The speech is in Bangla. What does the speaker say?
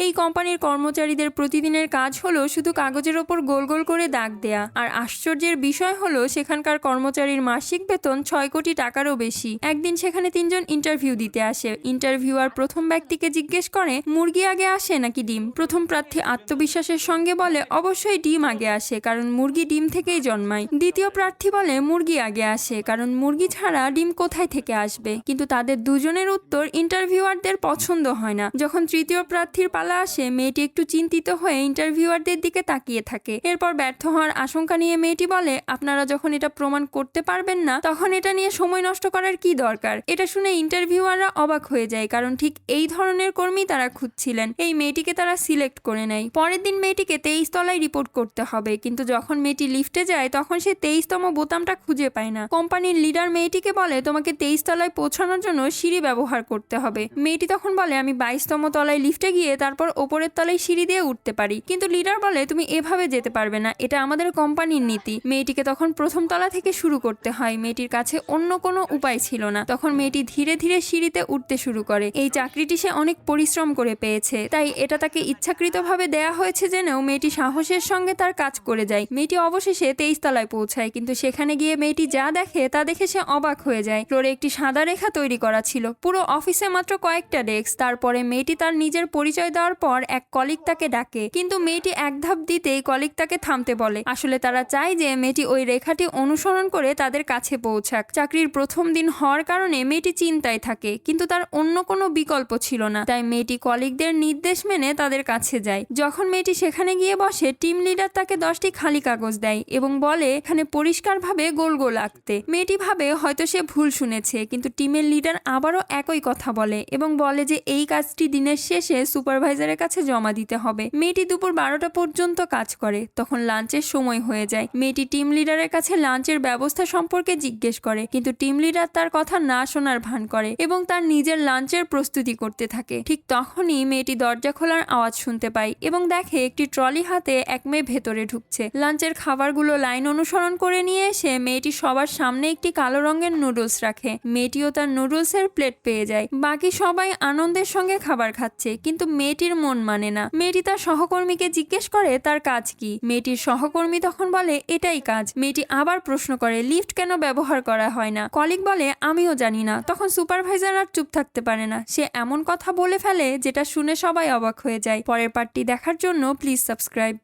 এই কোম্পানির কর্মচারীদের প্রতিদিনের কাজ হলো শুধু কাগজের ওপর গোল গোল করে দাগ দেয়া। আর আশ্চর্যের বিষয় হলো সেখানকার কর্মচারীর মাসিক বেতন 6 কোটি টাকারও বেশি। একদিন সেখানে 3 জন ইন্টারভিউ দিতে আসে। ইন্টারভিউয়ার প্রথম ব্যক্তিকে জিজ্ঞেস করে, মুরগি আগে আসে নাকি ডিম? প্রথম প্রার্থী আত্মবিশ্বাসের সঙ্গে বলে, অবশ্যই ডিম আগে আসে, কারণ মুরগি ডিম থেকেই জন্মায়। দ্বিতীয় প্রার্থী বলে, মুরগি আগে আসে, কারণ মুরগি ছাড়া ডিম কোথায় থেকে আসবে? কিন্তু তাদের দুজনের উত্তর ইন্টারভিউয়ারদের পছন্দ হয় না। যখন তৃতীয় প্রার্থীর পালা আসে, মেয়েটি একটু চিন্তিত হয়ে ইন্টারভিউয়ারদের দিকে তাকিয়ে থাকে। এরপর ব্যর্থ হওয়ার আশঙ্কা নিয়ে মেয়েটি বলে, আপনারা যখন এটা প্রমাণ করতে পারবেন না, তখন এটা নিয়ে সময় নষ্ট করার কি দরকার? এটা শুনে ইন্টারভিউয়াররা অবাক হয়ে যায়, কারণ ঠিক এই ধরনের কর্মী তারা খুঁজছিলেন। এই মেয়েটিকে তারা সিলেক্ট করে নেয়। পরের দিন মেয়েটিকে 23 তলায় রিপোর্ট করতে হবে, কিন্তু যখন মেয়েটি লিফটে যায় তখন সে 23তম বোতামটা খুঁজে পায় না। কোম্পানির লিডার মেয়েটিকে বলে, তোমাকে 23 তলায় পৌঁছানোর জন্য সিঁড়ি ব্যবহার করতে হবে। মেয়েটি তখন বলে, আমি 22তম তলায় লিফটে গিয়ে তারপর ওপরের তলায় সিঁড়ি দিয়ে উঠতে পারি। কিন্তু লিডার বলে, তুমি এভাবে যেতে পারবে না, এটা আমাদের কোম্পানির নীতি। মেয়েটিকে তখন প্রথম তলা থেকে শুরু করতে হয়। মেয়েটির কাছে অন্য কোনো উপায় ছিল না। তখন মেয়েটি ধীরে ধীরে সিঁড়িতে উঠতে শুরু করে। এই চাকরিটি সে অনেক পরিশ্রম করে পেয়েছে, তাই এটা তাকে ইচ্ছাকৃতভাবে দেয়া হয়েছে জেনেও মেয়েটি সাহসের সঙ্গে তার কাজ করে যায়। মেয়েটি অবশেষে 23 তলায় পৌঁছায়, কিন্তু সেখানে গিয়ে মেয়েটি যা দেখে তা দেখে সে অবাক হয়ে যায়। ফ্লোরে একটি সাদা রেখা তৈরি করা ছিল। পুরো অফিসে মাত্র কয়েকটা ডেস্ক। তারপরে মেয়েটি তার নিজের পরিচয় দেওয়ার পর এক কলিগ তাকে ডাকে, কিন্তু মেয়েটি এক ধাপ দিতেই কলিগ তাকে থামতে বলে। আসলে তারা চায় যে মেয়েটি ওই রেখাটি অনুসরণ করে তাদের কাছে পৌঁছাক। চাকরির প্রথম দিন হওয়ার কারণে মেয়েটি চিন্তায় থাকে, কিন্তু তার অন্য কোনো বিকল্প ছিল না। তাই মেয়েটি কলিগদের নির্দেশ মেনে তাদের কাছে যায়। যখন মেয়েটি সেখানে গিয়ে বসে, টিম লিডার তাকে 10টি খালি কাগজ দেয় এবং বলে এখানে পরিষ্কারভাবে গোল গোল আঁকতে। মেয়েটি ভাবে হয়তো সে ভুল শুনেছে, কিন্তু টিমের লিডার আবারও একই কথা বলে এবং বলে যে এই কাজটি দিনের শেষে সুপারভাইজারের কাছে জমা দিতে হবে। মেয়েটি দুপুর 12টা পর্যন্ত কাজ করে। তখন লাঞ্চের সময় হয়ে যায়। মেয়েটি টিম লিডারের কাছে লাঞ্চের ব্যবস্থা সম্পর্কে জিজ্ঞেস করে, কিন্তু টিম লিডার তার কথা না শোনার ভান করে এবং তার নিজের লাঞ্চের প্রস্তুতি করতে থাকে। ঠিক তখনই মেয়েটি দরজা খোলার আওয়াজ শুনতে পায় এবং দেখে একটি ট্রলি হাতে এক মেয়ে ভেতরে ঢুকছে। লাঞ্চের খাবারগুলো লাইন অনুসরণ করে নিয়ে এসে মেয়েটি সবার সামনে একটি কালো রঙের নুডলস রাখে। মেয়েটিও তার নুডলসের প্লেট পেয়ে যায়। বাকি সবাই আনন্দের সঙ্গে খাবার খাচ্ছে, কিন্তু মেয়েটির মন মানে না। মেয়েটি তার সহকর্মীকে জিজ্ঞেস করে তার কাজ কি। মেয়েটির সহকর্মী তখন বলে এটাই কাজ। মেয়েটি আবার প্রশ্ন করে লিফট কেন ব্যবহার করা হয় না। কলিগ বলে আমিও জানি না। তখন সুপারভাইজার আর চুপ থাকতে পারে না। সে এমন কথা বলে ফেলে যেটা শুনে সবাই অবাক হয়ে যায়। পরের পার্টটি দেখার জন্য প্লিজ সাবস্ক্রাইব।